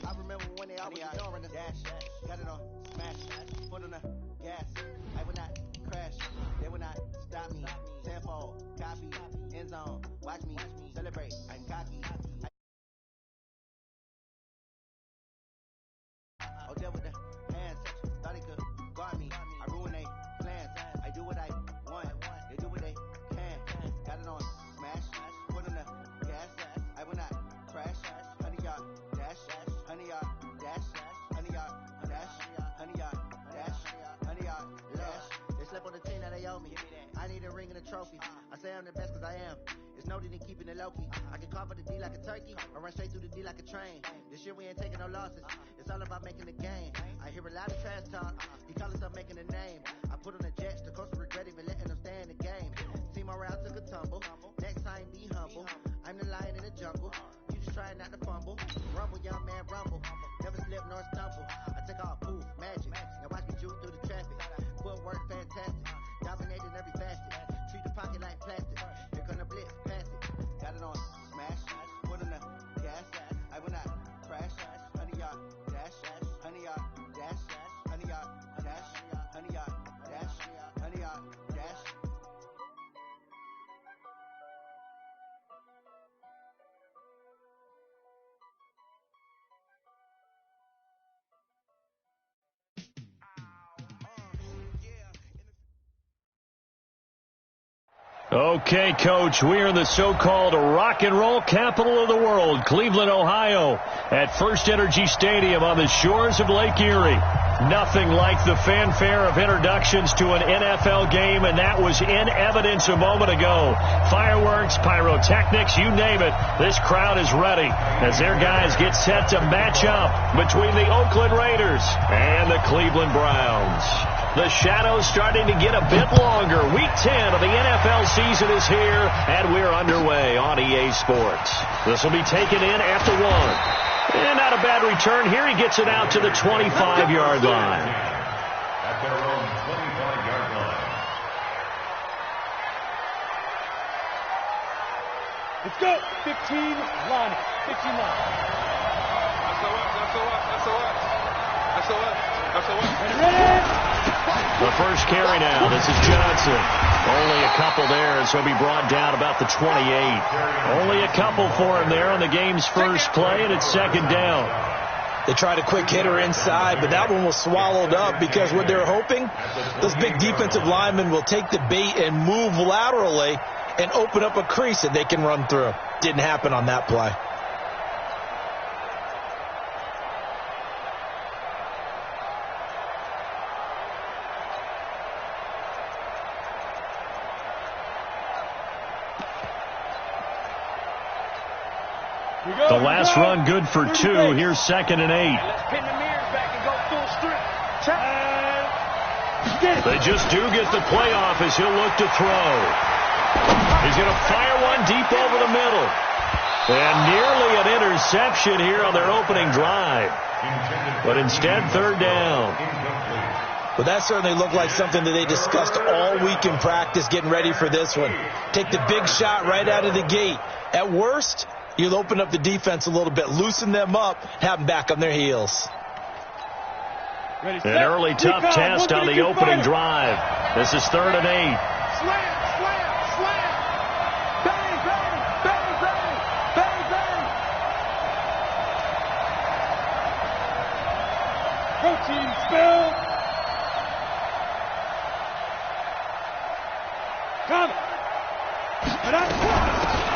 I remember when they always ignoring the dash. Got it on smash. Foot on the gas. I would not crash. They would not stop me. Tenfold, copy, end zone. Watch me celebrate. I'm cocky. Oh, there with the hands. Thought they could guard me. I ruin they plans. I do what I want. They do what they can. Got it on smash. Foot on the gas. I will not crash. 100-yard dash. 100-yard dash. 100-yard dash. 100-yard dash. 100-yard dash. They slept on the team that they owe me. I need a ring and a trophy. I say I'm the best cause I am. It's no need in keeping it low-key. I can call for the D like a turkey or run straight through the D like a train. This year we ain't taking no losses. It's all about making the game. I hear a lot of trash talk. He call himself making a name. I put on the Jets. The coach will regret even letting them stay in the game. Team morale took a tumble. Next time be humble. I'm the lion in the jungle. You just trying not to fumble. Rumble, young man, rumble. Never slip nor stumble. I take all poof, magic. Now watch me juke through the traffic. Footwork fantastic. Dominating every facet. Treat the pocket like plastic. Here come the blitz, pass it. Got it on smash. Foot on the gas. I will not crash. 100-yard dash. 100-yard dash. 100-yard dash. 100-yard dash. 100-yard dash. Okay, Coach, we are in the so-called rock and roll capital of the world, Cleveland, Ohio, at First Energy Stadium on the shores of Lake Erie. Nothing like the fanfare of introductions to an NFL game, and that was in evidence a moment ago. Fireworks, pyrotechnics, you name it. This crowd is ready as their guys get set to match up between the Oakland Raiders and the Cleveland Browns. The shadow's starting to get a bit longer. Week 10 of the NFL season is here, and we're underway on EA Sports. This will be taken in at the 1. And not a bad return here. He gets it out to the 25-yard line. At their own 25-yard line. Let's go. 15 line. 15 line. Ready? The first carry now. This is Johnson. Only a couple there, and so he'll be brought down about the 28. Only a couple for him there on the game's first play, and it's second down. They tried a quick hitter inside, but that one was swallowed up because what they're hoping, those big defensive linemen will take the bait and move laterally and open up a crease that they can run through. Didn't happen on that play. The last run good for 2. Here's 2nd and 8. Let's pin the mirrors back and go full strip. They just do get the playoff as he'll look to throw. He's going to fire one deep over the middle. And nearly an interception here on their opening drive. But instead, 3rd down. Well, that certainly looked like something that they discussed all week in practice getting ready for this one. Take the big shot right out of the gate. At worst, you'll open up the defense a little bit, loosen them up, have them back on their heels. An early tough test on the opening drive. This is 3rd and 8. Slam, slam, slam. Bang, bang, bang, bang, bang, bang. Protein spill. Come.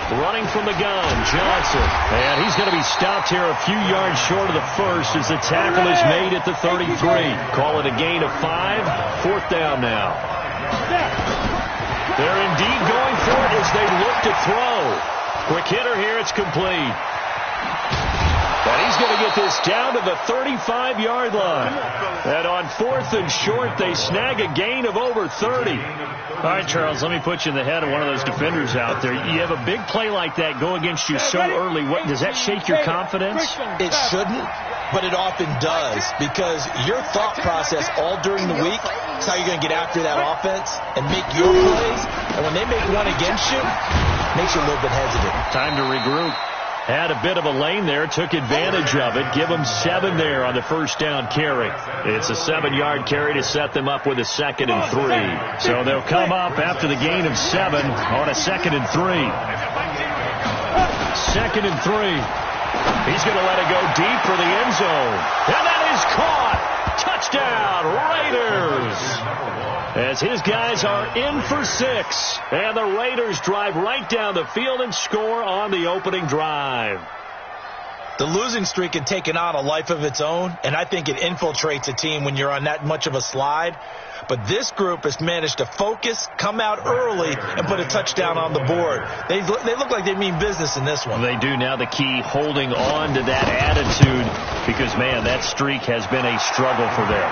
Running from the gun, Johnson. And he's going to be stopped here a few yards short of the first as the tackle is made at the 33. Call it a gain of 5. 4th down now. They're indeed going for it as they look to throw. Quick hitter here. It's complete. And he's going to get this down to the 35-yard line. And on 4th and short, they snag a gain of over 30. All right, Charles, let me put you in the head of one of those defenders out there. You have a big play like that go against you so early. What, does that shake your confidence? It shouldn't, but it often does, because your thought process all during the week is how you're going to get after that offense and make your plays. And when they make one against you, it makes you a little bit hesitant. Time to regroup. Had a bit of a lane there, took advantage of it. Give them 7 there on the first down carry. It's a 7-yard carry to set them up with a 2nd and 3. So they'll come up after the gain of 7 on a 2nd and 3. 2nd and 3. He's going to let it go deep for the end zone. And that is caught. Touchdown, Raiders. As his guys are in for 6. And the Raiders drive right down the field and score on the opening drive. The losing streak had taken on a life of its own, and I think it infiltrates a team when you're on that much of a slide. But this group has managed to focus, come out early, and put a touchdown on the board. They look like they mean business in this one. They do. Now the key, holding on to that attitude, because, man, that streak has been a struggle for them.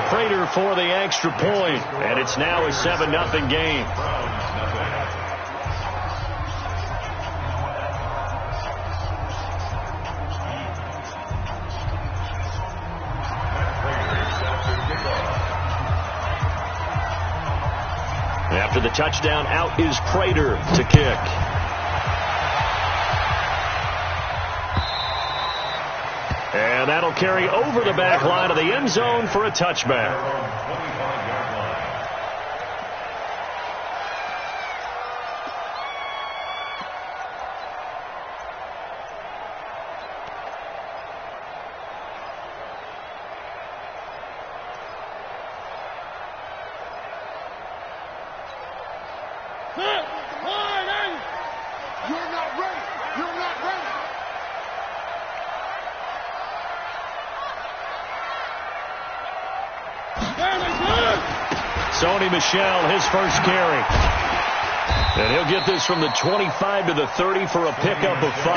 Prater for the extra point, and it's now a 7-0 game. After the touchdown, out is Prater to kick. And that'll carry over the back line of the end zone for a touchback. Michelle, his first carry. And he'll get this from the 25 to the 30 for a pickup of 5.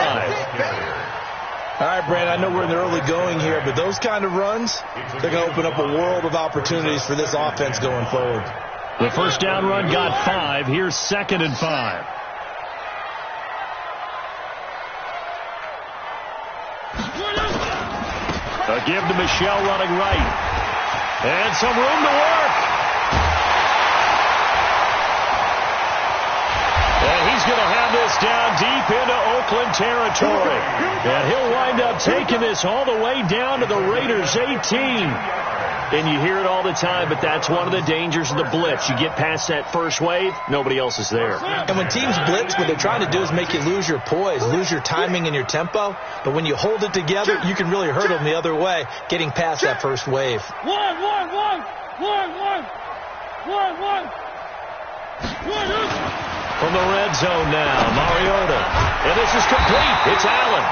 All right, Brand, I know we're in the early going here, but those kind of runs, they're going to open up a world of opportunities for this offense going forward. The first down run got 5. Here's 2nd and 5. A give to Michelle running right. And some room to work. And he's going to have this down deep into Oakland territory. And he'll wind up taking this all the way down to the Raiders' 18. And you hear it all the time, but that's one of the dangers of the blitz. You get past that first wave, nobody else is there. And when teams blitz, what they're trying to do is make you lose your poise, lose your timing and your tempo. But when you hold it together, you can really hurt them the other way, getting past that first wave. From the red zone now, Mariota. And this is complete. It's Allen.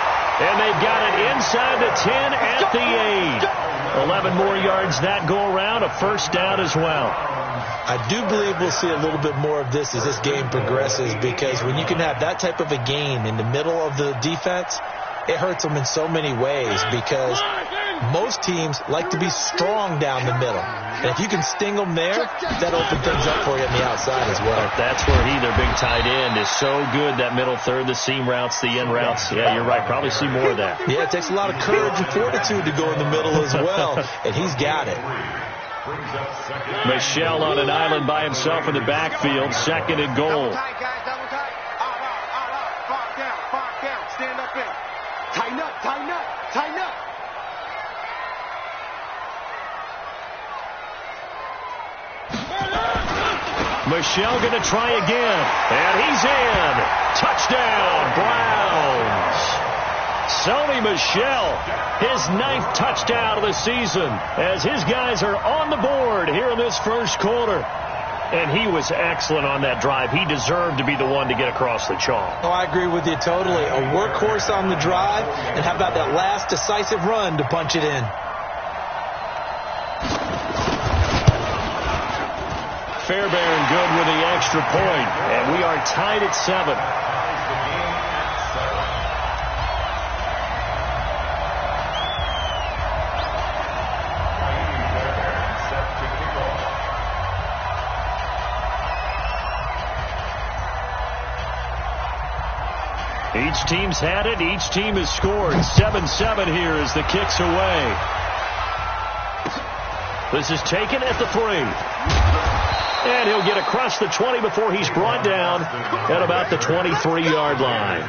And they've got it inside the 10 at the 8. 11 more yards that go around, a first down as well. I do believe we'll see a little bit more of this as this game progresses, because when you can have that type of a gain in the middle of the defense, it hurts them in so many ways, because most teams like to be strong down the middle. And if you can sting them there, that opens things up for you on the outside as well. That's where their big tight end, is so good, that middle third, the seam routes, the in routes. Yeah, you're right. Probably see more of that. Yeah, it takes a lot of courage and fortitude to go in the middle as well, and he's got it. Michelle on an island by himself in the backfield, 2nd and goal. Double tight, guys, double tight. Far down, stand up in. Tighten up, tighten up, tighten up. Michelle going to try again, and he's in. Touchdown, Browns. Sony Michel, his 9th touchdown of the season, as his guys are on the board here in this first quarter. And he was excellent on that drive. He deserved to be the one to get across the chalk. Oh, I agree with you totally. A workhorse on the drive, and how about that last decisive run to punch it in? Fairbairn good with the extra point, and we are tied at 7. Each team's had it. Each team has scored. 7-7 here as the kick's away. This is taken at the 3. And he'll get across the 20 before he's brought down at about the 23-yard line.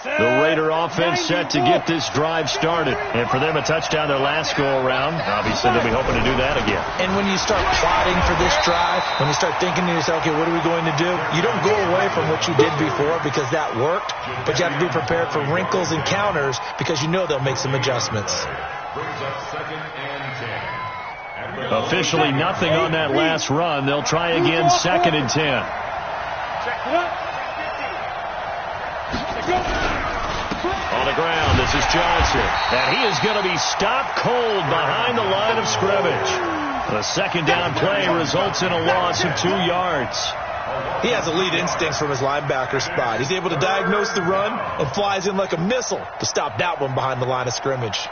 The Raider offense set to get this drive started. And for them, a touchdown their last go-around. Obviously, they'll be hoping to do that again. And when you start plotting for this drive, when you start thinking to yourself, okay, what are we going to do? You don't go away from what you did before because that worked, but you have to be prepared for wrinkles and counters because you know they'll make some adjustments. Officially nothing on that last run. They'll try again, 2nd and 10. On the ground, this is Johnson. And he is going to be stopped cold behind the line of scrimmage. The second down play results in a loss of 2 yards. He has elite instincts from his linebacker spot. He's able to diagnose the run and flies in like a missile to stop that one behind the line of scrimmage.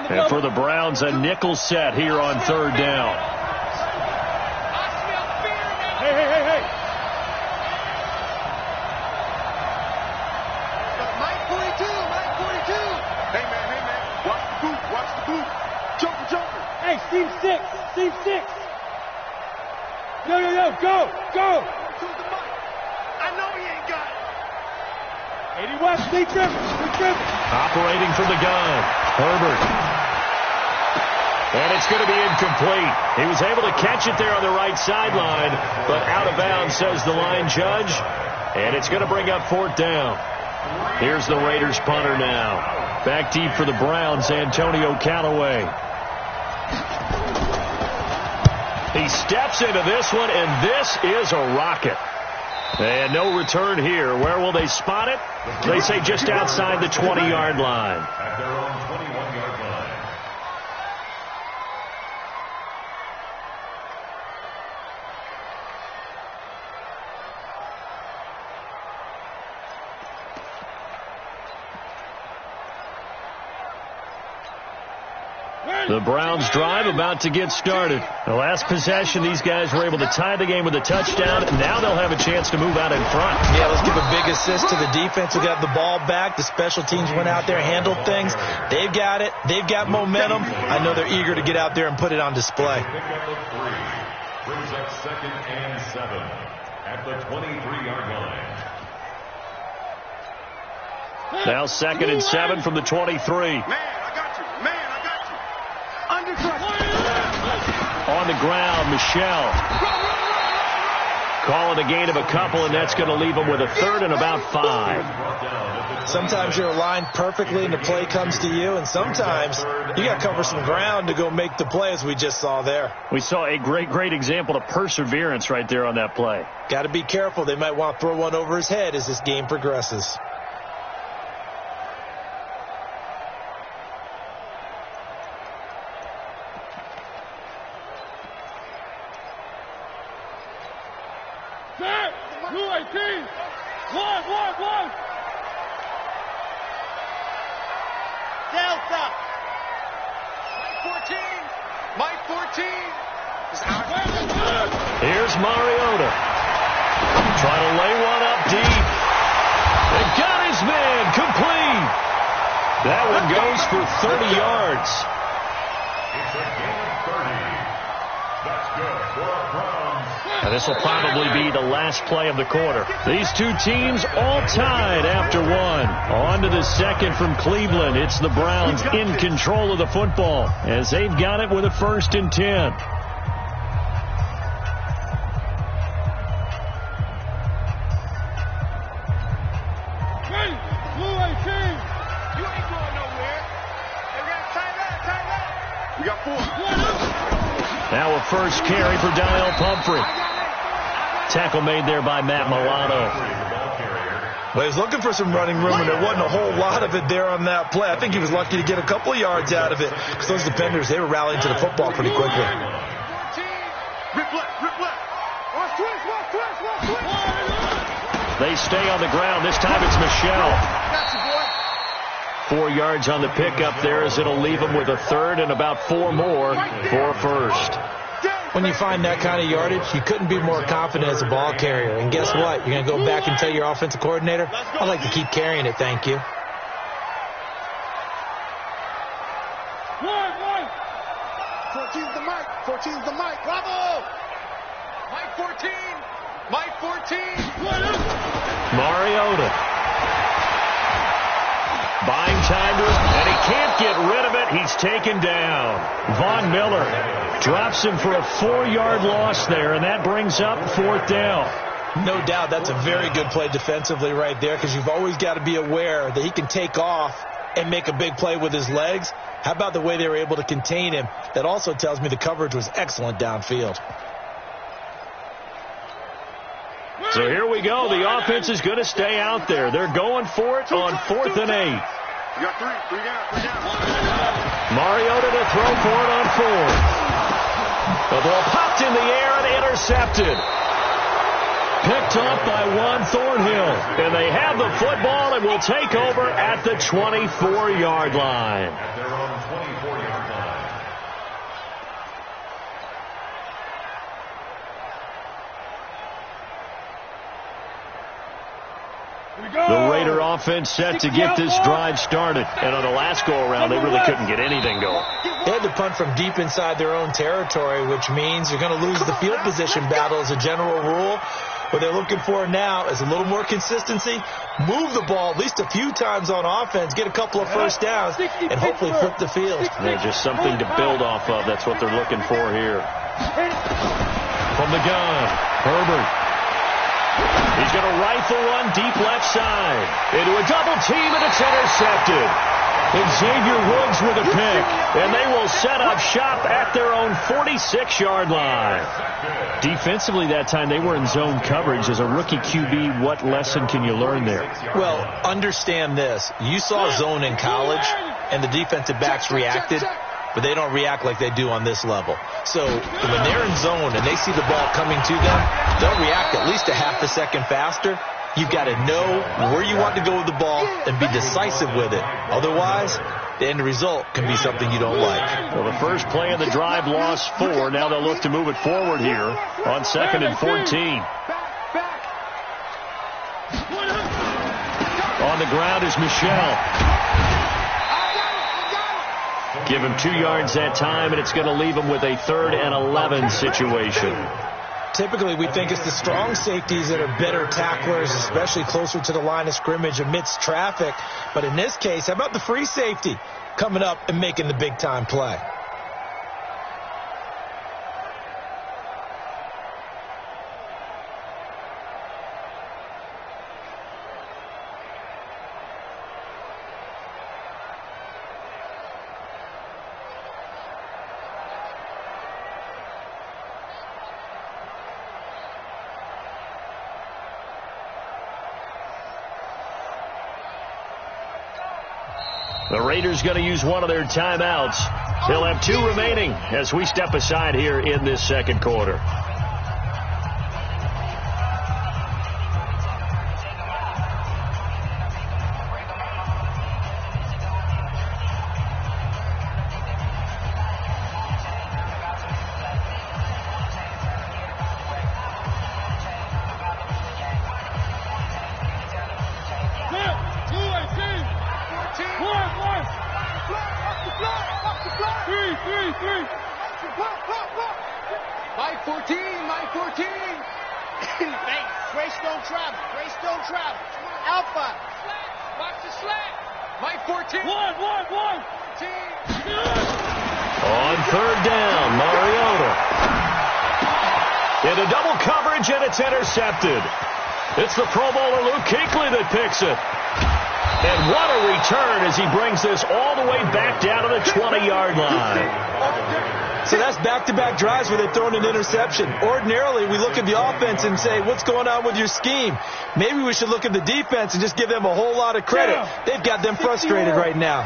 And for the Browns, a nickel set here on 3rd down. Hey. Mike 42. Hey, man. Watch the boot. Joker. Hey, Steve 6. Yo, go. I know he ain't got it. 80 West, Steve Griffin. Operating from the gun, Herbert. And it's going to be incomplete. He was able to catch it there on the right sideline, but out of bounds, says the line judge. And it's going to bring up 4th down. Here's the Raiders punter now. Back deep for the Browns, Antonio Callaway. He steps into this one, and this is a rocket. And no return here. Where will they spot it? They say just outside the 20-yard line. At their own 21-yard line. The Browns drive about to get started. The last possession, these guys were able to tie the game with a touchdown. Now they'll have a chance to move out in front. Yeah, let's give a big assist to the defense who got the ball back. The special teams went out there, handled things. They've got it. They've got momentum. I know they're eager to get out there and put it on display. Pickup of 3 brings up 2nd and 7 at the 23-yard line. Now 2nd and 7 from the 23. On the ground, Michelle. Calling a gain of a couple, and that's going to leave them with a 3rd and about 5. Sometimes you're aligned perfectly and the play comes to you, and sometimes you got to cover some ground to go make the play, as we just saw there. We saw a great example of perseverance right there on that play. Got to be careful. They might want to throw one over his head as this game progresses. Delta. Mike 14. Here's Mariota. Trying to lay one up deep. They got his man complete. That one goes for 30 yards. It's a gain of 30. That's good for a Browns. Now this will probably be the last play of the quarter. These two teams all tied after one. On to the second from Cleveland. It's the Browns in control of the football as they've got it with a 1st and 10. We got 4. Now a first carry for Donnell Pumphrey. Tackle made there by Matt Milano. Well, he was looking for some running room, and there wasn't a whole lot of it there on that play. I think he was lucky to get a couple of yards out of it because those defenders, they were rallying to the football pretty quickly. They stay on the ground. This time it's Michelle. 4 yards on the pickup there as it'll leave them with a 3rd and about 4 more for a 1st. When you find that kind of yardage, you couldn't be more confident as a ball carrier. And guess what? You're going to go back and tell your offensive coordinator, I'd like to keep carrying it, thank you. One. 14's the mic. Bravo! Mike 14. Mike 14. Mariota. Buying time to him, and he can't get rid of it. He's taken down. Von Miller drops him for a 4-yard loss there, and that brings up 4th down. No doubt that's a very good play defensively right there, because you've always got to be aware that he can take off and make a big play with his legs. How about the way they were able to contain him? That also tells me the coverage was excellent downfield. So here we go. The offense is going to stay out there. They're going for it on 4th and 8. You got three down. Mariota to throw for it on 4th. The ball popped in the air and intercepted. Picked off by Juan Thornhill. And they have the football and will take over at the 24-yard line. At their own 24-yard line. The Raider offense set to get this drive started. And on the last go-around, they really couldn't get anything going. They had to punt from deep inside their own territory, which means you're going to lose the field position battle as a general rule. What they're looking for now is a little more consistency, move the ball at least a few times on offense, get a couple of first downs, and hopefully flip the field. Yeah, just something to build off of. That's what they're looking for here. From the gun, Herbert. He's going to rifle one deep left side. Into a double team, and it's intercepted. Xavier Woods with a pick, and they will set up shop at their own 46-yard line. Defensively that time, they were in zone coverage. As a rookie QB, what lesson can you learn there? Well, understand this. You saw zone in college, and the defensive backs reacted, but they don't react like they do on this level. So when they're in zone and they see the ball coming to them, they'll react at least a half a second faster. You've got to know where you want to go with the ball and be decisive with it. Otherwise, the end result can be something you don't like. Well, the first play of the drive lost 4. Now they'll look to move it forward here on 2nd and 14. On the ground is Michel. Give him 2 yards that time, and it's going to leave him with a 3rd and 11 situation. Typically, we think it's the strong safeties that are better tacklers, especially closer to the line of scrimmage amidst traffic. But in this case, how about the free safety coming up and making the big-time play? The Raiders going to use one of their timeouts. They'll have 2 remaining as we step aside here in this second quarter. Mike 14. Hey, Grace don't travel. Alpha. Watch the slack. Mike 14. One. On 3rd down, Mariota. Into double coverage, and it's intercepted. It's the Pro Bowler Luke Kuechly that picks it. And what a return as he brings this all the way back down to the 20-yard line. So that's back-to-back drives where they're throwing an interception. Ordinarily, we look at the offense and say, what's going on with your scheme? Maybe we should look at the defense and just give them a whole lot of credit. They've got them frustrated right now.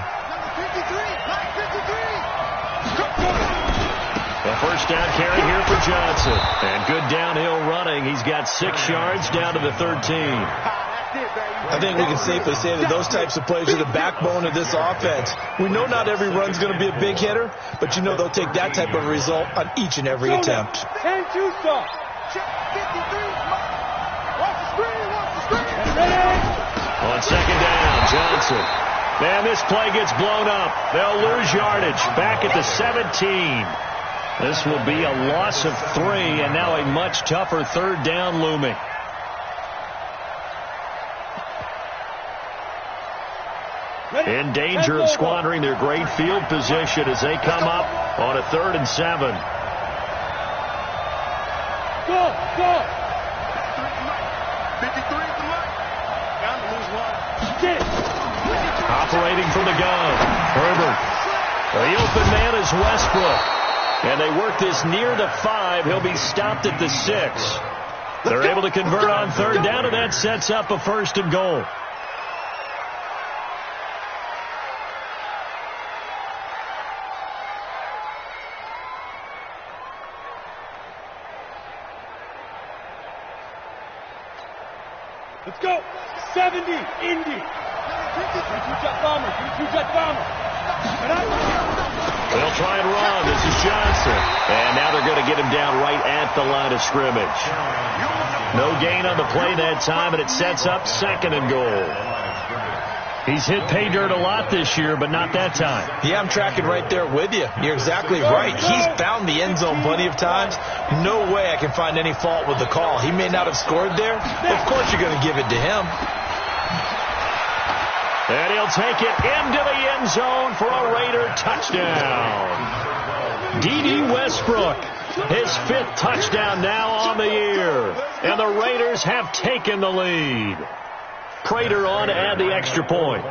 The first down carry here for Johnson. And good downhill running. He's got 6 yards down to the 13. I think we can safely say that those types of plays are the backbone of this offense. We know not every run's going to be a big hitter, but you know they'll take that type of result on each and every attempt. And two stop. On 2nd down, Johnson. Man, this play gets blown up. They'll lose yardage back at the 17. This will be a loss of 3, and now a much tougher third down looming. In danger of squandering their great field position as they come up on a 3rd and 7. Go! 53 at the line. Down to lose 1. Operating from the gun, Herbert. The open man is Westbrook. And they work this near the 5. He'll be stopped at the 6. They're able to convert on 3rd down, and that sets up a 1st and goal. Let's go. 70, Indy. 22-jet bomber. 22-jet bomber. They'll try and run. This is Johnson. And now they're going to get him down right at the line of scrimmage. No gain on the play that time, and it sets up 2nd and goal. He's hit pay dirt a lot this year, but not that time. Yeah, I'm tracking right there with you. You're exactly right. He's found the end zone plenty of times. No way I can find any fault with the call. He may not have scored there, but of course you're going to give it to him. And he'll take it into the end zone for a Raider touchdown. D.D. Westbrook, his 5th touchdown now on the year. And the Raiders have taken the lead. Prater on to add the extra point.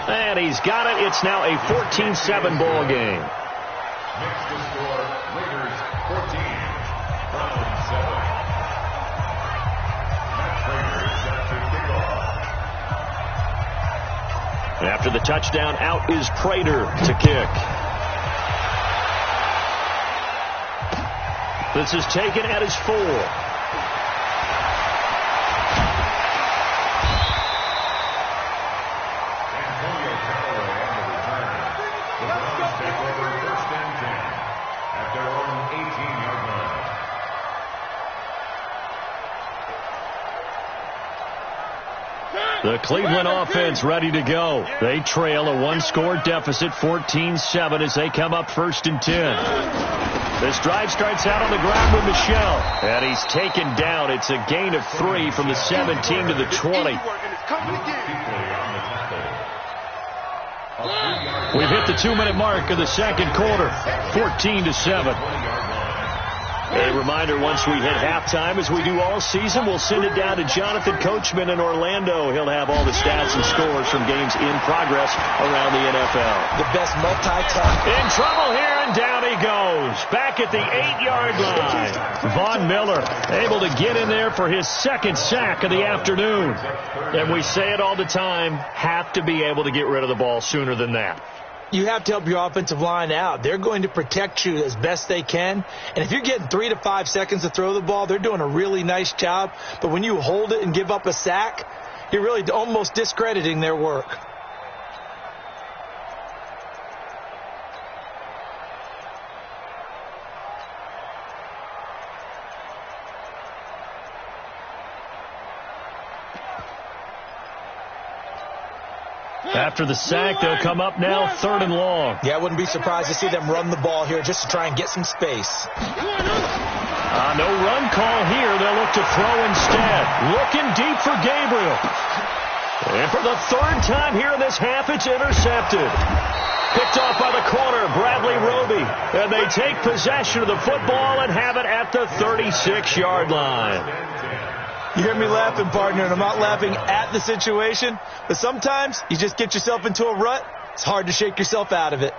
And he's got it. It's now a 14-7 ball game. Makes the score Raiders 14, Browns 7. Matt Prater set to kick off. After the touchdown, out is Prater to kick. This is taken at his 4. Antonio Callaway on the return. The Browns take over 1st and 10 at their own 18-yard line. The Cleveland offense ready to go. They trail a 1-score deficit, 14-7, as they come up 1st and 10. This drive starts out on the ground with Michel. And he's taken down. It's a gain of 3 from the 17 to the 20. We've hit the 2-minute mark of the 2nd quarter, 14-7. A reminder, once we hit halftime, as we do all season, we'll send it down to Jonathan Coachman in Orlando. He'll have all the stats and scores from games in progress around the NFL. The best multi-task. In trouble here, and down he goes. Back at the 8-yard line. Von Miller able to get in there for his 2nd sack of the afternoon. And we say it all the time, have to be able to get rid of the ball sooner than that. You have to help your offensive line out. They're going to protect you as best they can. And if you're getting 3 to 5 seconds to throw the ball, they're doing a really nice job. But when you hold it and give up a sack, you're really almost discrediting their work. After the sack, they'll come up now 3rd and long. Yeah, I wouldn't be surprised to see them run the ball here just to try and get some space. No run call here. They'll look to throw instead. Looking deep for Gabriel. And for the 3rd time here in this half, it's intercepted. Picked off by the corner, Bradley Roby. And they take possession of the football and have it at the 36-yard line. You hear me laughing, partner, and I'm not laughing at the situation, but sometimes you just get yourself into a rut. It's hard to shake yourself out of it.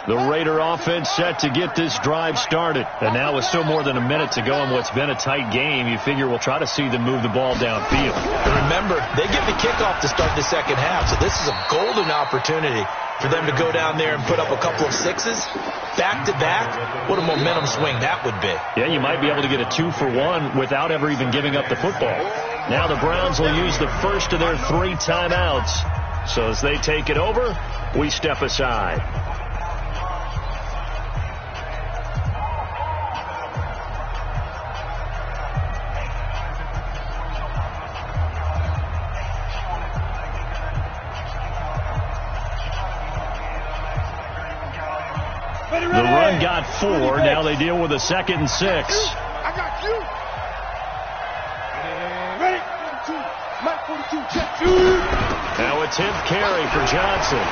The Raider offense set to get this drive started. And now with still more than a minute to go in what's been a tight game, you figure we'll try to see them move the ball downfield. And remember, they get the kickoff to start the 2nd half, so this is a golden opportunity for them to go down there and put up a couple of 6s. Back-to-back, what a momentum swing that would be. Yeah, you might be able to get a 2-for-1 without ever even giving up the football. Now the Browns will use the first of their 3 timeouts. So as they take it over, we step aside. The run got 4. Now they deal with a 2nd and 6. I got you. Ready? Mike 42, check. Now a 10th carry for Johnson.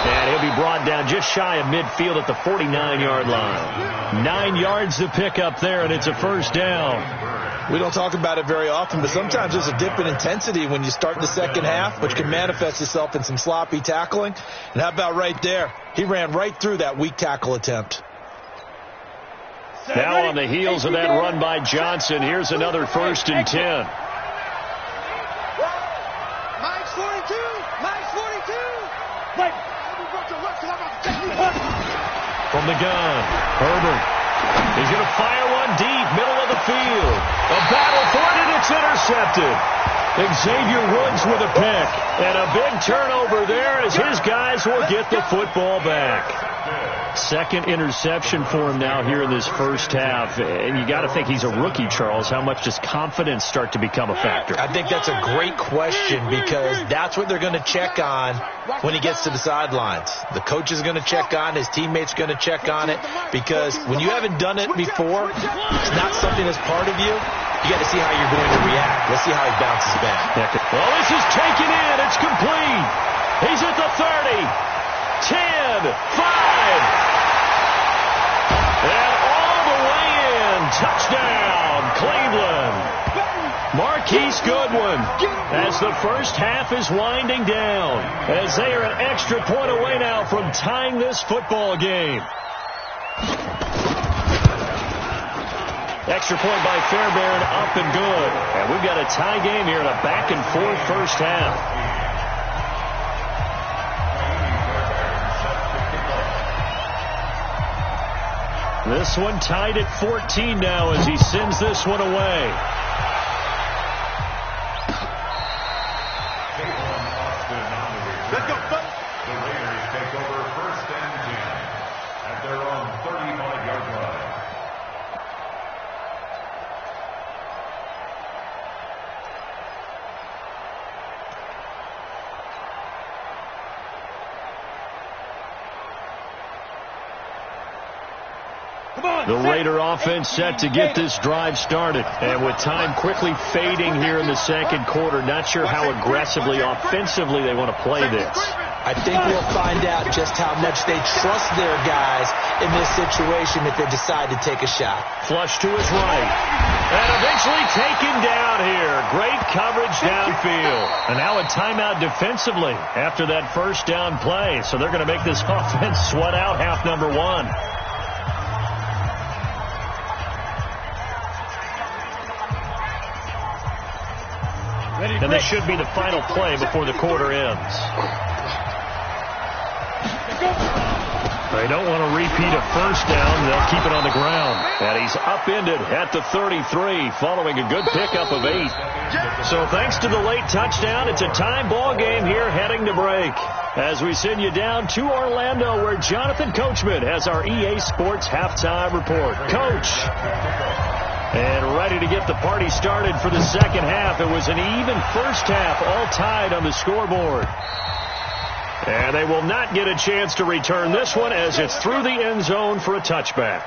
And he'll be brought down just shy of midfield at the 49-yard line. 9 yards to pick up there, and it's a first down. We don't talk about it very often, but sometimes there's a dip in intensity when you start the second half, which can manifest itself in some sloppy tackling. And how about right there? He ran right through that weak tackle attempt. Now on the heels of that run by Johnson, here's another 1st and 10. Mike's 42. Mike's 42. Mike. From the gun, Herbert. He's going to fire one deep, middle of the field. A battle for it, and it's intercepted. Xavier Woods with a pick. And a big turnover there as his guys will get the football back. 2nd interception for him now here in this first half. And you got to think he's a rookie, Charles. How much does confidence start to become a factor? I think that's a great question because that's what they're going to check on when he gets to the sidelines. The coach is going to check on, his teammates are going to check on it, because when you haven't done it before, it's not something that's part of you. You got to see how you're going to react. Let's see how he bounces back. Well, this is taken in. It's complete. He's at the 30. 10, 5, and all the way in. Touchdown, Cleveland. Marquise Goodwin, as the first half is winding down, as they are an extra point away now from tying this football game. Extra point by Fairbairn, up and good. And we've got a tie game here in a back-and-forth first half. This one tied at 14 now as he sends this one away. Let's go, buddy. The Raiders take over 1st and 10 at their own 35-yard line. The Raider offense set to get this drive started. And with time quickly fading here in the second quarter, not sure how aggressively, offensively they want to play this. I think we'll find out just how much they trust their guys in this situation if they decide to take a shot. Flush to his right. And eventually taken down here. Great coverage downfield. And now a timeout defensively after that first down play. So they're going to make this offense sweat out half number 1. And this should be the final play before the quarter ends. They don't want to repeat a first down. They'll keep it on the ground. And he's upended at the 33 following a good pickup of 8. So thanks to the late touchdown, it's a tie ball game here heading to break. As we send you down to Orlando, where Jonathan Coachman has our EA Sports halftime report. Coach. And ready to get the party started for the second half. It was an even first half, all tied on the scoreboard. And they will not get a chance to return this one as it's through the end zone for a touchback.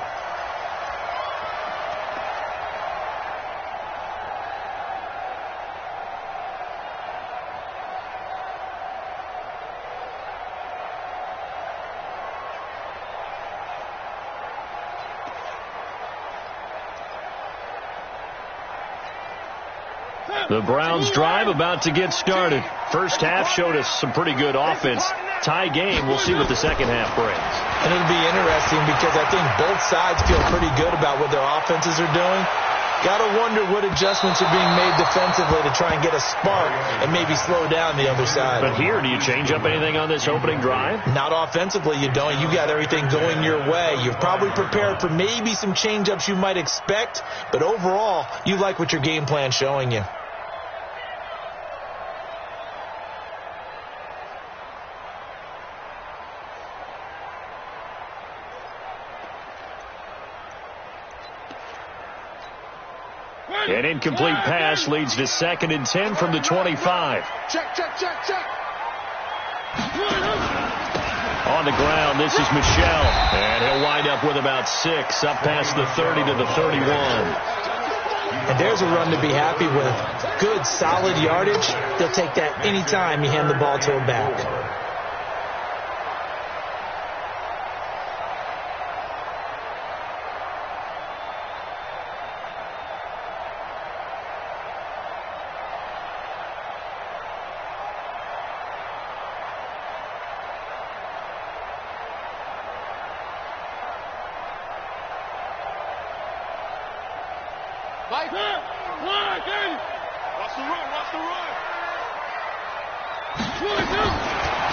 The Browns drive about to get started. First half showed us some pretty good offense. Tie game, we'll see what the second half brings. And it'll be interesting because I think both sides feel pretty good about what their offenses are doing. Got to wonder what adjustments are being made defensively to try and get a spark and maybe slow down the other side. But here, do you change up anything on this opening drive? Not offensively, you don't. You got everything going your way. You're probably prepared for maybe some change-ups you might expect, but overall, you like what your game plan's showing you. An incomplete pass leads to 2nd and 10 from the 25. Check. On the ground, this is Michel. And he'll wind up with about 6, up past the 30 to the 31. And there's a run to be happy with. Good, solid yardage. They'll take that anytime you hand the ball to a back.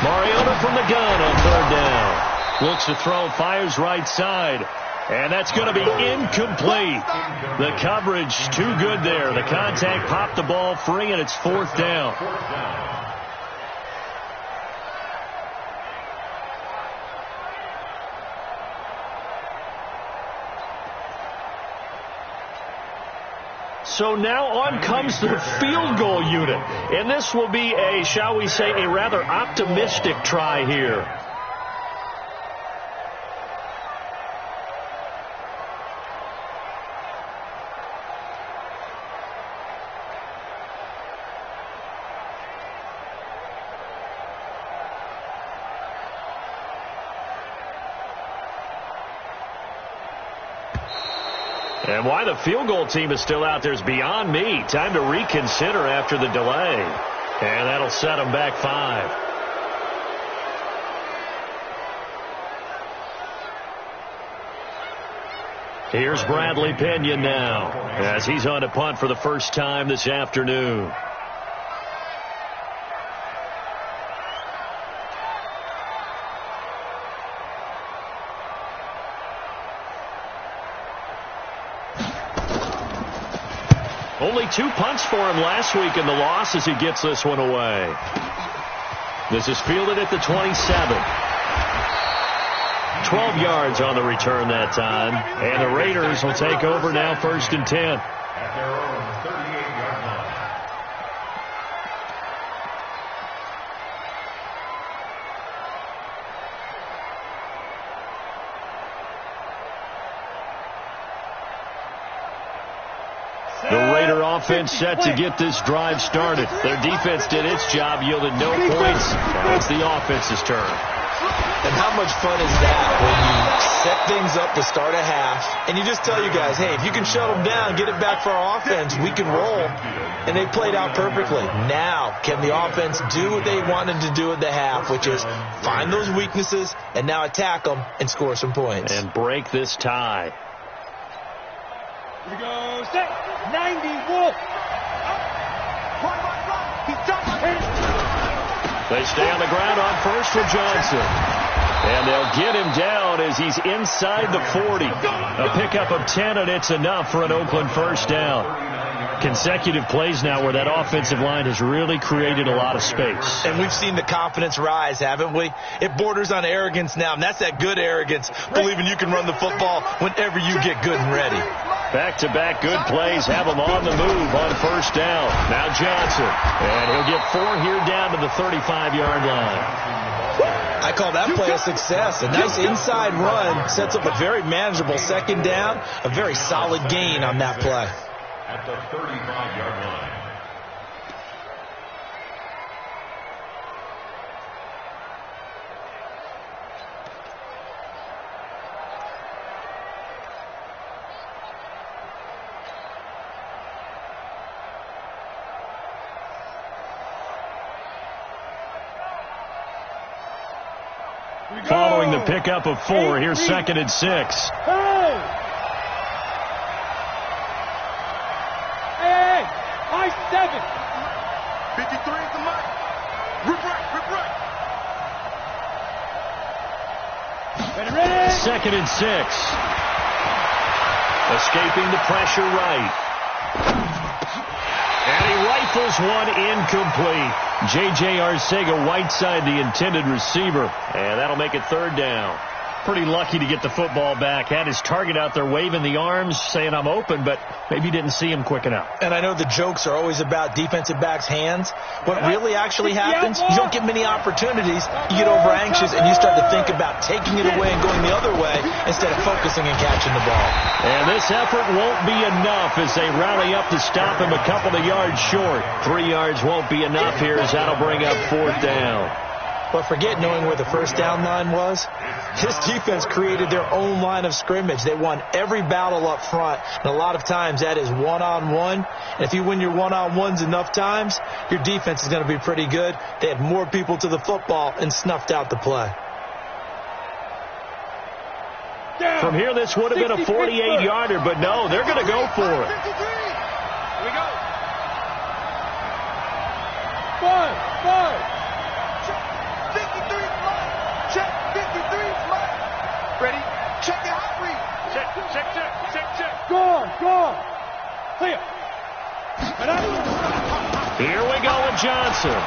Mariota from the gun on 3rd down. Looks to throw, fires right side. And that's going to be incomplete. The coverage too good there. The contact popped the ball free, and it's 4th down. So now on comes the field goal unit. And this will be a, shall we say, a rather optimistic try here. And why the field goal team is still out there is beyond me. Time to reconsider after the delay. And that'll set them back 5. Here's Bradley Pena now, as he's on to punt for the first time this afternoon. Only 2 punts for him last week in the loss as he gets this one away. This is fielded at the 27. 12 yards on the return that time. And the Raiders will take over now, 1st and 10. At their own 38-yard line. The Raider offense set to get this drive started. Their defense did its job, yielded no points. Now it's the offense's turn. And how much fun is that when you set things up to start a half and you just tell you guys, hey, if you can shut them down, get it back for our offense, we can roll. And they played out perfectly. Now, can the offense do what they wanted to do at the half, which is find those weaknesses and now attack them and score some points. And break this tie. Here we go, set, 90, Wolf. They stay on the ground on first for Johnson. And they'll get him down as he's inside the 40. A pickup of 10, and it's enough for an Oakland first down. Consecutive plays now where that offensive line has really created a lot of space. And we've seen the confidence rise, haven't we? It borders on arrogance now, and that's that good arrogance, believing you can run the football whenever you get good and ready. Back-to-back good plays have him on the move on first down. Now Johnson, and he'll get 4 here down to the 35-yard line. I call that play a success. A nice inside run sets up a very manageable 2nd down, a very solid gain on that play. At the 35-yard line. Following the pickup of 4, here's 2nd and 6. Hey, high 7. 53 is the money. Rip right. Ready. 2nd and 6. Escaping the pressure right. And he rifles one incomplete. J.J. Arcega Whiteside, the intended receiver. And that'll make it 3rd down. Pretty lucky to get the football back. Had his target out there waving the arms, saying I'm open, but maybe didn't see him quick enough. And I know the jokes are always about defensive backs' hands. What really actually happens, you don't get many opportunities. You get over anxious and you start to think about taking it away and going the other way instead of focusing and catching the ball. And this effort won't be enough as they rally up to stop him a couple of yards short. 3 yards won't be enough here as that'll bring up 4th down. But forget knowing where the first down line was. This defense created their own line of scrimmage. They won every battle up front, and a lot of times that is one-on-one. And if you win your one-on-ones enough times, your defense is going to be pretty good. They had more people to the football and snuffed out the play. From here, this would have been a 48-yarder, but no, they're going to go for it. Here we go. 5. 53 flat. Check 53 flat. Ready? Check your hot read. Check. Go on. Clear. Here we go with Johnson.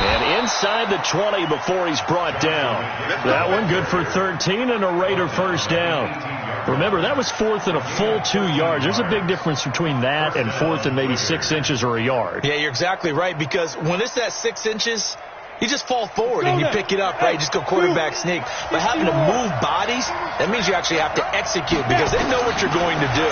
And inside the 20 before he's brought down. That one good for 13 and a Raider first down. Remember, that was 4th and a full 2 yards. There's a big difference between that and 4th and maybe 6 inches or a yard. Yeah, you're exactly right, because when it's that 6 inches, you just fall forward and you pick it up, right? You just go quarterback sneak. But having to move bodies, that means you actually have to execute because they know what you're going to do.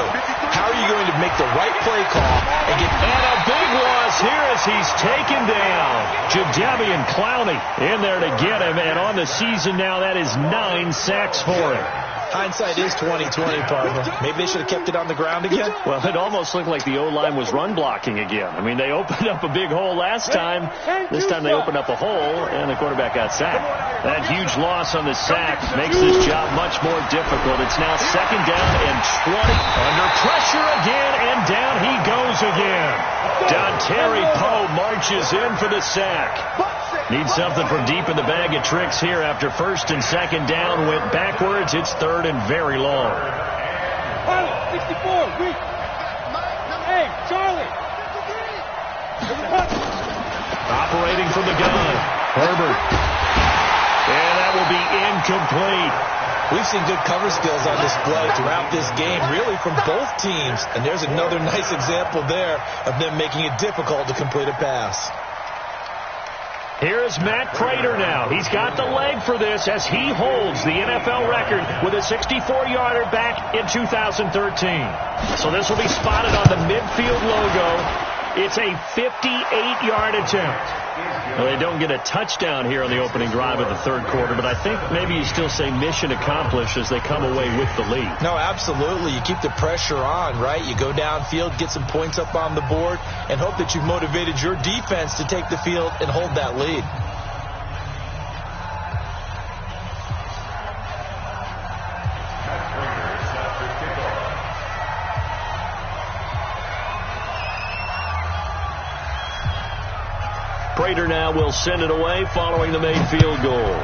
How are you going to make the right play call and get... And a big loss here as he's taken down. Jadeveon Clowney in there to get him. And on the season now, that is 9 sacks for him. Hindsight is 20/20, partner. Maybe they should have kept it on the ground again. Well, it almost looked like the O-line was run blocking again. I mean, they opened up a big hole last time. This time they opened up a hole, and the quarterback got sacked. That huge loss on the sack makes this job much more difficult. It's now 2nd down and 20. Under pressure again, and down he goes again. Dontari Poe marches in for the sack. Needs something from deep in the bag of tricks here after 1st and 2nd down. Went backwards. It's 3rd and very long. 64, weak. Hey, Charlie. Operating from the gun. Herbert. And that will be incomplete. We've seen good cover skills on display throughout this game, really from both teams. And there's another nice example there of them making it difficult to complete a pass. Here's Matt Prater now. He's got the leg for this as he holds the NFL record with a 64-yarder back in 2013. So this will be spotted on the midfield logo. It's a 58-yard attempt. Well, they don't get a touchdown here on the opening drive of the 3rd quarter, but I think maybe you still say mission accomplished as they come away with the lead. No, absolutely. You keep the pressure on, right? You go downfield, get some points up on the board, and hope that you've motivated your defense to take the field and hold that lead. Prater now will send it away following the made field goal.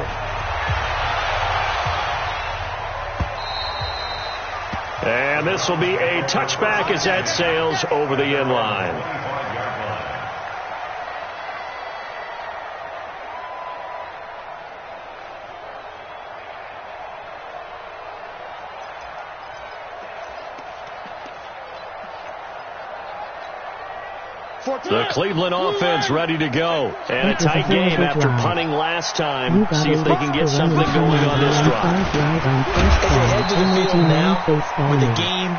And this will be a touchback as that sails over the end line. The Cleveland offense ready to go. And a tight game after punting last time. See if they can get something going on this drive. As they head to the field now, with the game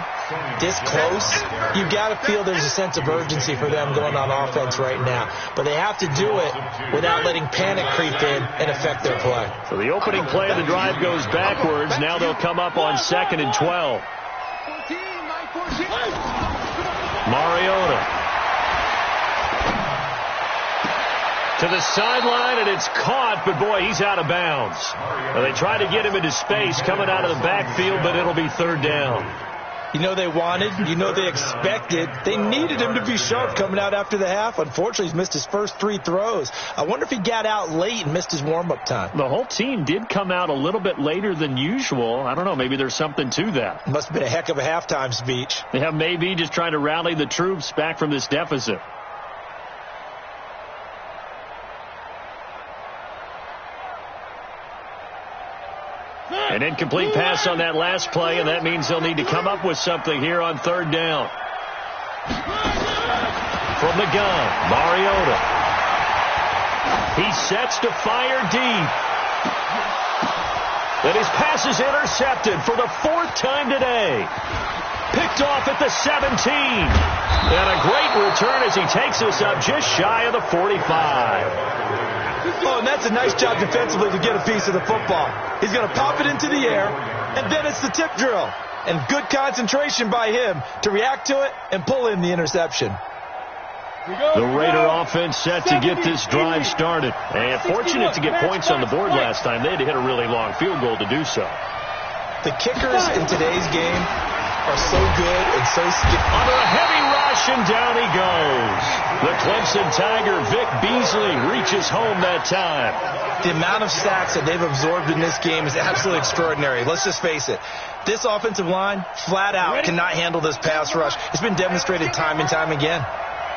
this close, you've got to feel there's a sense of urgency for them going on offense right now. But they have to do it without letting panic creep in and affect their play. So the opening play of the drive goes backwards. Now they'll come up on 2nd and 12. Mariota. To the sideline, and it's caught, but boy, he's out of bounds. Well, they try to get him into space coming out of the backfield, but it'll be 3rd down. You know they wanted, you know they expected. They needed him to be sharp coming out after the half. Unfortunately, he's missed his first 3 throws. I wonder if he got out late and missed his warm-up time. The whole team did come out a little bit later than usual. I don't know, maybe there's something to that. Must have been a heck of a halftime speech. Yeah, maybe just trying to rally the troops back from this deficit. An incomplete pass on that last play, and that means they'll need to come up with something here on third down. From the gun, Mariota. He sets to fire deep. And his pass is intercepted for the fourth time today. Picked off at the 17. And a great return as he takes us up just shy of the 45. Oh, and that's a nice job defensively to get a piece of the football. He's going to pop it into the air, and then it's the tip drill. And good concentration by him to react to it and pull in the interception. The Raider offense set to get this drive started. And fortunate to get points on the board last time. They had to hit a really long field goal to do so. The kickers in today's game are so good and so skilled. Under a heavy rush, and down he goes. The Clemson Tiger, Vic Beasley, reaches home that time. The amount of sacks that they've absorbed in this game is absolutely extraordinary. Let's just face it. This offensive line, flat out, cannot handle this pass rush. It's been demonstrated time and time again.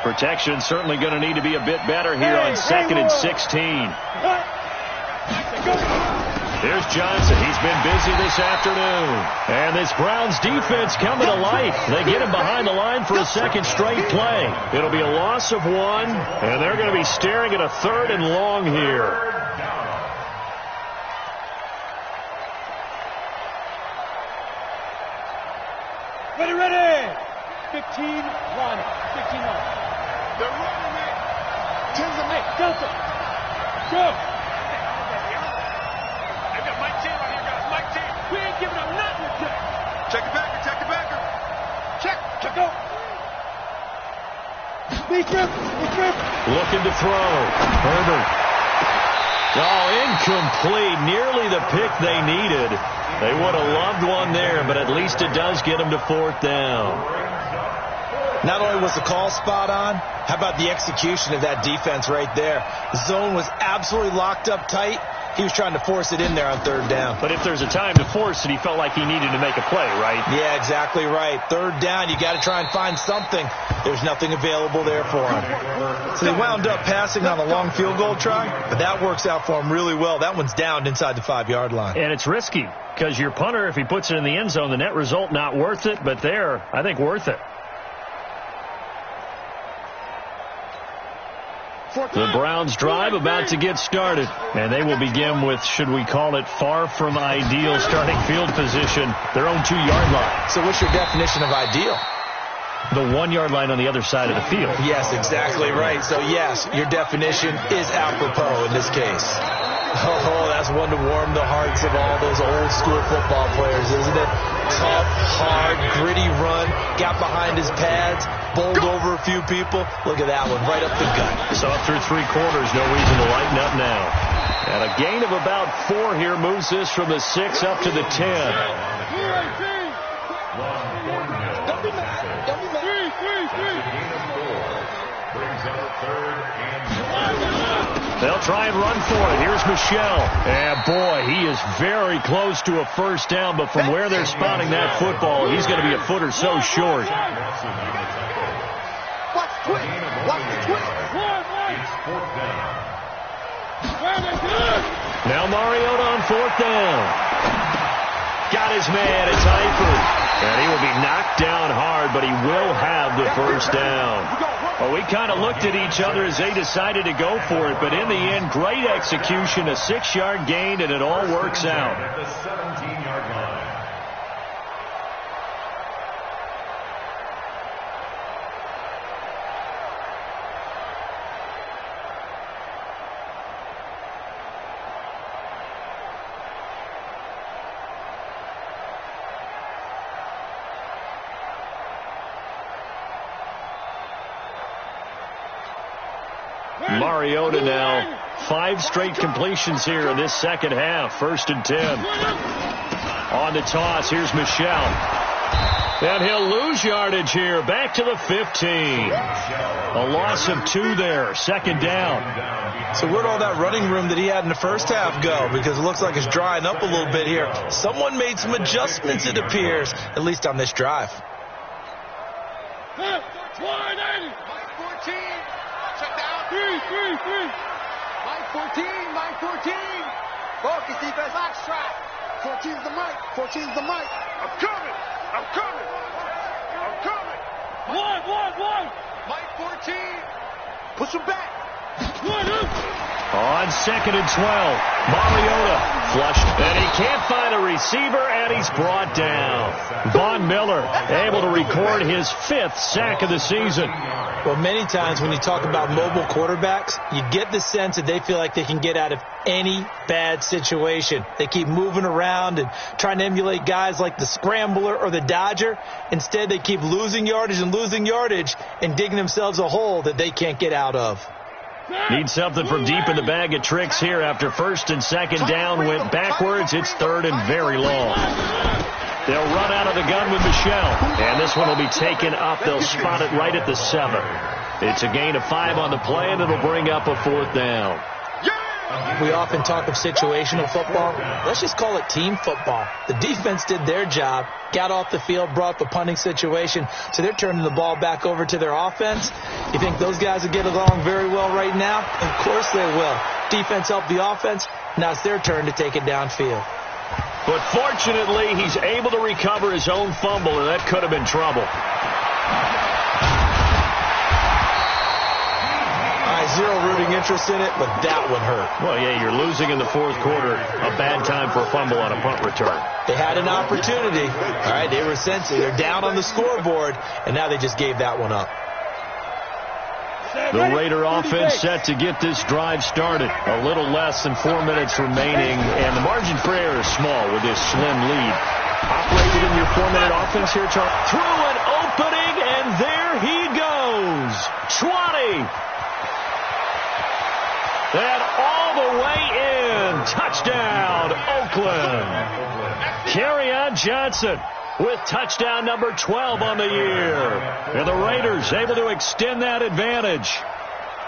Protection certainly going to need to be a bit better here on 2nd and 16. Here's Johnson. He's been busy this afternoon. And this Browns defense coming to life. They get him behind the line for a second straight play. It'll be a loss of 1, and they're going to be staring at a 3rd and long here. Ready. 15 line. 15 line. They're running it. Tens of Nick. Delta. Go. I got Mike T right here, guys. Mike T. We ain't giving up nothing to check. Check the backer. Check the backer. Check. Check go. Be trip. Looking to throw. Herbert. Oh, incomplete. Nearly the pick they needed. They would have loved one there, but at least it does get them to 4th down. Not only was the call spot on, how about the execution of that defense right there? The zone was absolutely locked up tight. He was trying to force it in there on 3rd down. But if there's a time to force it, he felt like he needed to make a play, right? Yeah, exactly right. 3rd down, you got to try and find something. There's nothing available there for him. So they wound up passing on a long field goal try, but that works out for him really well. That one's downed inside the 5-yard line. And it's risky because your punter, if he puts it in the end zone, the net result not worth it, but there, I think worth it. The Browns drive about to get started, and they will begin with, should we call it, far from ideal starting field position, their own 2-yard line. So what's your definition of ideal? The 1-yard line on the other side of the field. Yes, exactly right. So yes, your definition is apropos in this case. Oh, that's one to warm the hearts of all those old school football players, isn't it? Tough, hard, gritty run, got behind his pads, bowled over a few people. Look at that one, right up the gut. So up through 3 quarters, no reason to lighten up now. And a gain of about 4 here moves this from the 6 up to the 10. Don't be mad. Don't be mad. They'll try and run for it. Here's Michelle. And boy, he is very close to a first down, but from where they're spotting that football, he's going to be a foot or so short. Watch the twist. Watch the twist. Now Mariota on 4th down. Got his man. It's Eifert. And he will be knocked down hard, but he will have the first down. Well, we kind of looked at each other as they decided to go for it, but in the end, great execution, a 6-yard gain, and it all works out. At the 17-yard line. Mariota now, 5 straight completions here in this second half. 1st and 10. On the toss, here's Michelle. And he'll lose yardage here, back to the 15. A loss of 2 there, 2nd down. So where'd all that running room that he had in the first half go? Because it looks like it's drying up a little bit here. Someone made some adjustments, it appears, at least on this drive. 14. Check down. 3. Mike 14. Focus defense. Box track. 14's the mic. 14's the mic. I'm coming. I'm coming. I'm coming. One. Mike 14. Push him back. On 2nd and 12, Mariota flushed, and he can't find a receiver, and he's brought down. Von Miller able to record his 5th sack of the season. Well, many times when you talk about mobile quarterbacks, you get the sense that they feel like they can get out of any bad situation. They keep moving around and trying to emulate guys like the Scrambler or the Dodger. Instead, they keep losing yardage and digging themselves a hole that they can't get out of. Need something from deep in the bag of tricks here after 1st and 2nd down went backwards. It's 3rd and very long. They'll run out of the gun with Michelle, and this one will be taken up. They'll spot it right at the 7. It's a gain of 5 on the play, and it'll bring up a 4th down. We often talk of situational football. Let's just call it team football. The defense did their job, got off the field, brought the punting situation, so they're turning the ball back over to their offense. You think those guys will get along very well right now? Of course they will. Defense helped the offense. Now it's their turn to take it downfield. But fortunately, he's able to recover his own fumble, and that could have been trouble. Zero rooting interest in it, but that one hurt. Well, yeah, you're losing in the 4th quarter. A bad time for a fumble on a punt return. They had an opportunity. All right, they were sensitive. They're down on the scoreboard, and now they just gave that one up. The Raider offense set to get this drive started. A little less than 4 minutes remaining, and the margin for error is small with this slim lead. Operated in your 4-minute offense here, Charles. Through an opening, and there he goes. 20. And all the way in. Touchdown, Oakland. Kerryon Johnson with touchdown number 12 on the year. And the Raiders able to extend that advantage.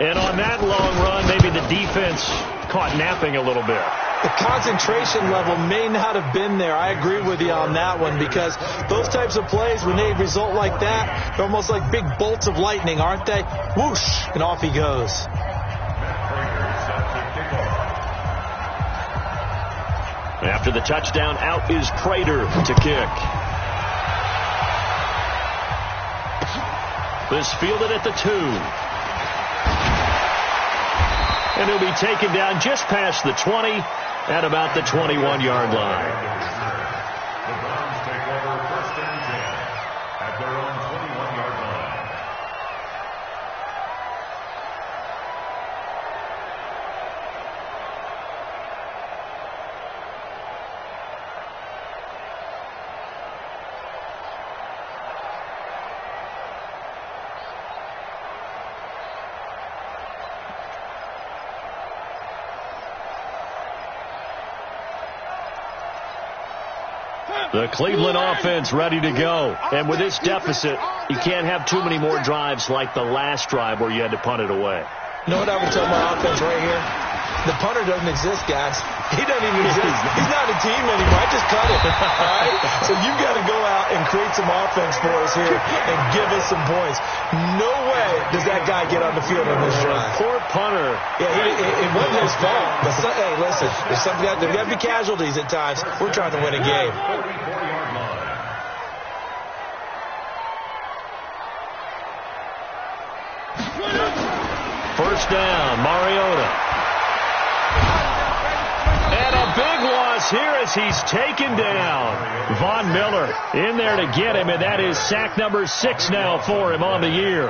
And on that long run, maybe the defense caught napping a little bit. The concentration level may not have been there. I agree with you on that one, because those types of plays, when they result like that, they're almost like big bolts of lightning, aren't they? Whoosh, and off he goes. After the touchdown, out is Prater to kick. This fielded at the 2. And he'll be taken down just past the 20 at about the 21-yard line. The Browns take over 1st and 10 at their own 21-yard line. The Cleveland offense ready to go. And with this deficit, you can't have too many more drives like the last drive where you had to punt it away. You know what I would tell my offense right here? The punter doesn't exist, guys. He doesn't even exist. He's not a team anymore. I just cut it. All right? So you've got to go out and create some offense for us here and give us some points. No way does that guy get on the field on this drive. Poor punter. Yeah, it wasn't his fault. But hey, listen, there's got to be casualties at times. We're trying to win a game. 44-yard line. First down, Mariota. And a big loss here as he's taken down. Von Miller in there to get him, and that is sack number 6 now for him on the year.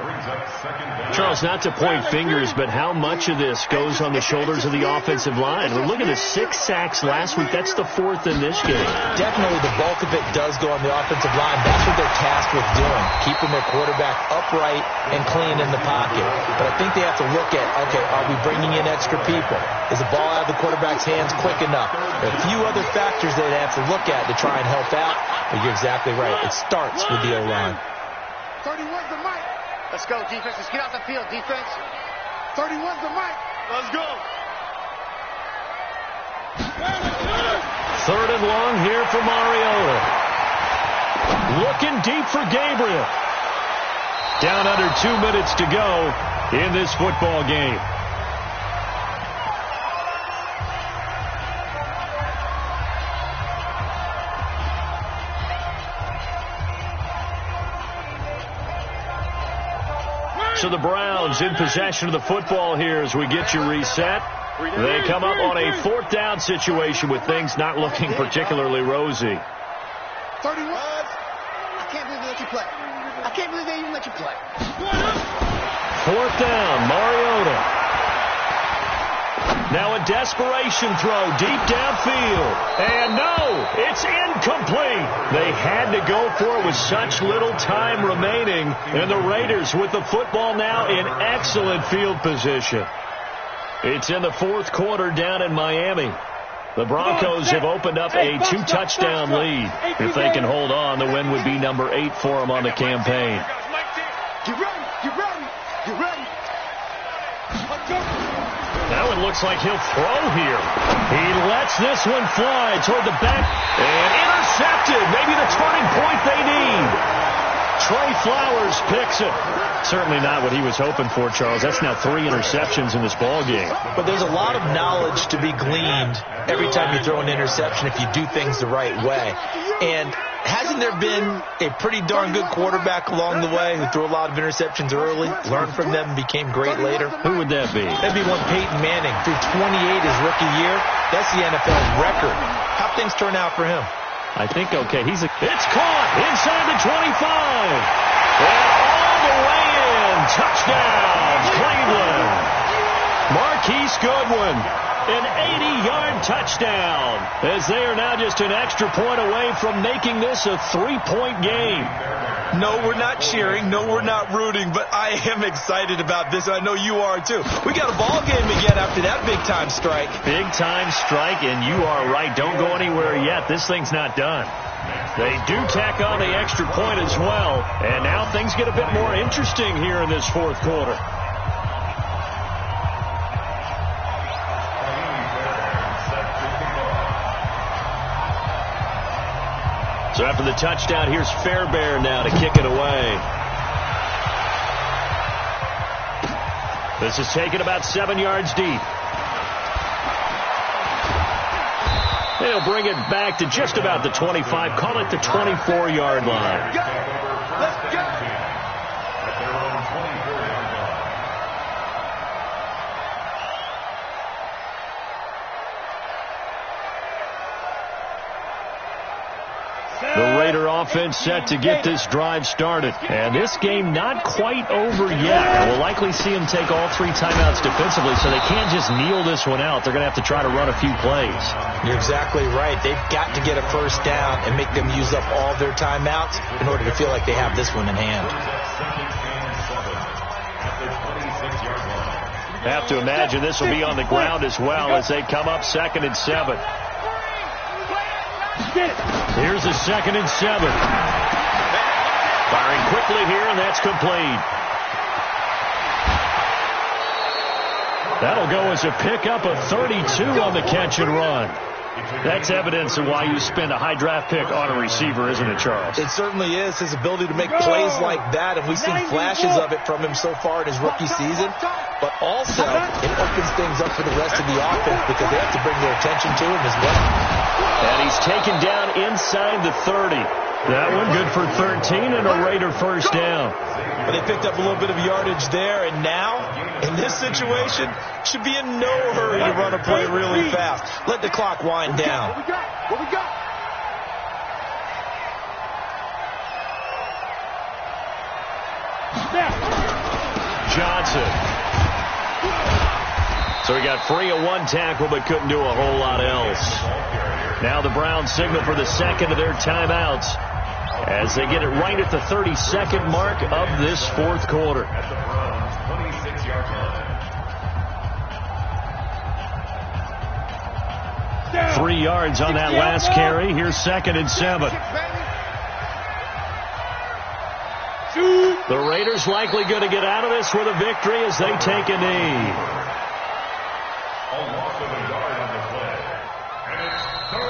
Charles, not to point fingers, but how much of this goes on the shoulders of the offensive line? We're looking at 6 sacks last week. That's the 4th in this game. Definitely the bulk of it does go on the offensive line. That's what they're tasked with doing, keeping their quarterback upright and clean in the pocket. But I think they have to look at, okay, are we bringing in extra people? Is the ball out of the quarterback's hands quick enough? There are a few other factors they have to look at to try and help out. But you're exactly right. It starts with the O-line. 31's the mic. Let's go, defense. Let's get out the field, defense. 31's the mic. Let's go. 3rd and long here for Mariota. Looking deep for Gabriel. Down under 2 minutes to go in this football game. So the Browns in possession of the football here as we get you reset. They come up on a 4th down situation with things not looking particularly rosy. 31. I can't believe they let you play. I can't believe they even let you play. 4th down, Mariota. Now a desperation throw deep downfield. And no, it's incomplete. They had to go for it with such little time remaining. And the Raiders with the football now in excellent field position. It's in the 4th quarter down in Miami. The Broncos have opened up a 2-touchdown lead. If they can hold on, the win would be number 8 for them on the campaign. Get ready, get ready, get ready. Now it looks like he'll throw here. He lets this one fly toward the back and intercepted. Maybe the turning point they need. Trey Flowers picks it. Certainly not what he was hoping for, Charles. That's now 3 interceptions in this ball game. But there's a lot of knowledge to be gleaned every time you throw an interception if you do things the right way. And hasn't there been a pretty darn good quarterback along the way who threw a lot of interceptions early, learned from them, and became great later? Who would that be? That'd be one Peyton Manning. Threw 28 his rookie year. That's the NFL's record. How'd things turn out for him? I think okay. It's caught inside the 25. And all the way in. Touchdown, Cleveland. Marquise Goodwin. An 80-yard touchdown as they are now just an extra point away from making this a 3-point game. No, we're not cheering. No, we're not rooting. But I am excited about this. I know you are, too. We got a ball game again after that big-time strike. Big-time strike, and you are right. Don't go anywhere yet. This thing's not done. They do tack on the extra point as well. And now things get a bit more interesting here in this 4th quarter. So after the touchdown, here's Fairbairn now to kick it away. This is taken about 7 yards deep. They'll bring it back to just about the 25. Call it the 24-yard line. Let's go. The Raider offense set to get this drive started. And this game not quite over yet. We'll likely see them take all 3 timeouts defensively, so they can't just kneel this one out. They're going to have to try to run a few plays. You're exactly right. They've got to get a first down and make them use up all their timeouts in order to feel like they have this one in hand. Have to imagine this will be on the ground as well as they come up 2nd and 7. Here's a 2nd and 7. Firing quickly here, and that's complete. That'll go as a pickup of 32 on the catch and run. That's evidence of why you spend a high draft pick on a receiver, isn't it, Charles? It certainly is. His ability to make plays like that, and we've seen flashes of it from him so far in his rookie season. But also, it opens things up for the rest of the offense because they have to bring their attention to him as well. And he's taken down inside the 30. That one good for 13 and a Raider first down. But they picked up a little bit of yardage there, and now, in this situation, should be in no hurry to run a play really fast. Let the clock wind down. What we got? What we got? Johnson. So he got free of 1 tackle but couldn't do a whole lot else. Now the Browns signal for the 2nd of their timeouts as they get it right at the 32nd mark of this 4th quarter. 3 yards on that last carry. Here's 2nd and 7. The Raiders likely going to get out of this with a victory as they take a knee.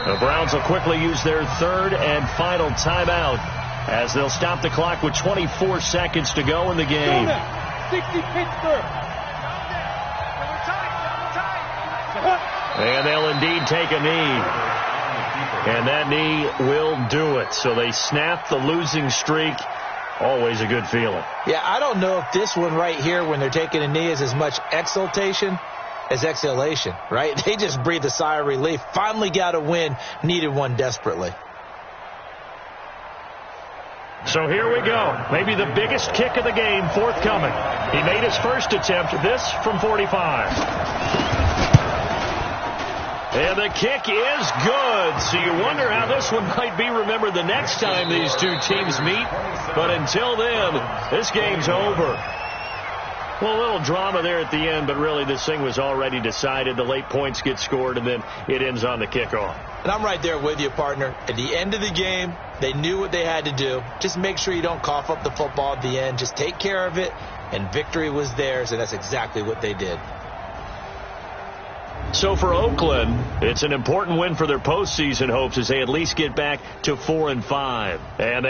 The Browns will quickly use their 3rd and final timeout as they'll stop the clock with 24 seconds to go in the game. 60 Pittsburgh. And they'll indeed take a knee. And that knee will do it. So they snap the losing streak always a good feeling. Yeah, I don't know if this one right here when they're taking a knee is as much exultation as exhalation, right? They just breathe a sigh of relief. Finally got a win, needed one desperately. So here we go. Maybe the biggest kick of the game forthcoming. He made his first attempt, this from 45. And the kick is good. So you wonder how this one might be remembered the next time these two teams meet. But until then, this game's over. Well, a little drama there at the end, but really this thing was already decided. The late points get scored, and then it ends on the kickoff. And I'm right there with you, partner. At the end of the game, they knew what they had to do. Just make sure you don't cough up the football at the end. Just take care of it, and victory was theirs, and that's exactly what they did. So for Oakland, it's an important win for their postseason hopes as they at least get back to 4-5. And they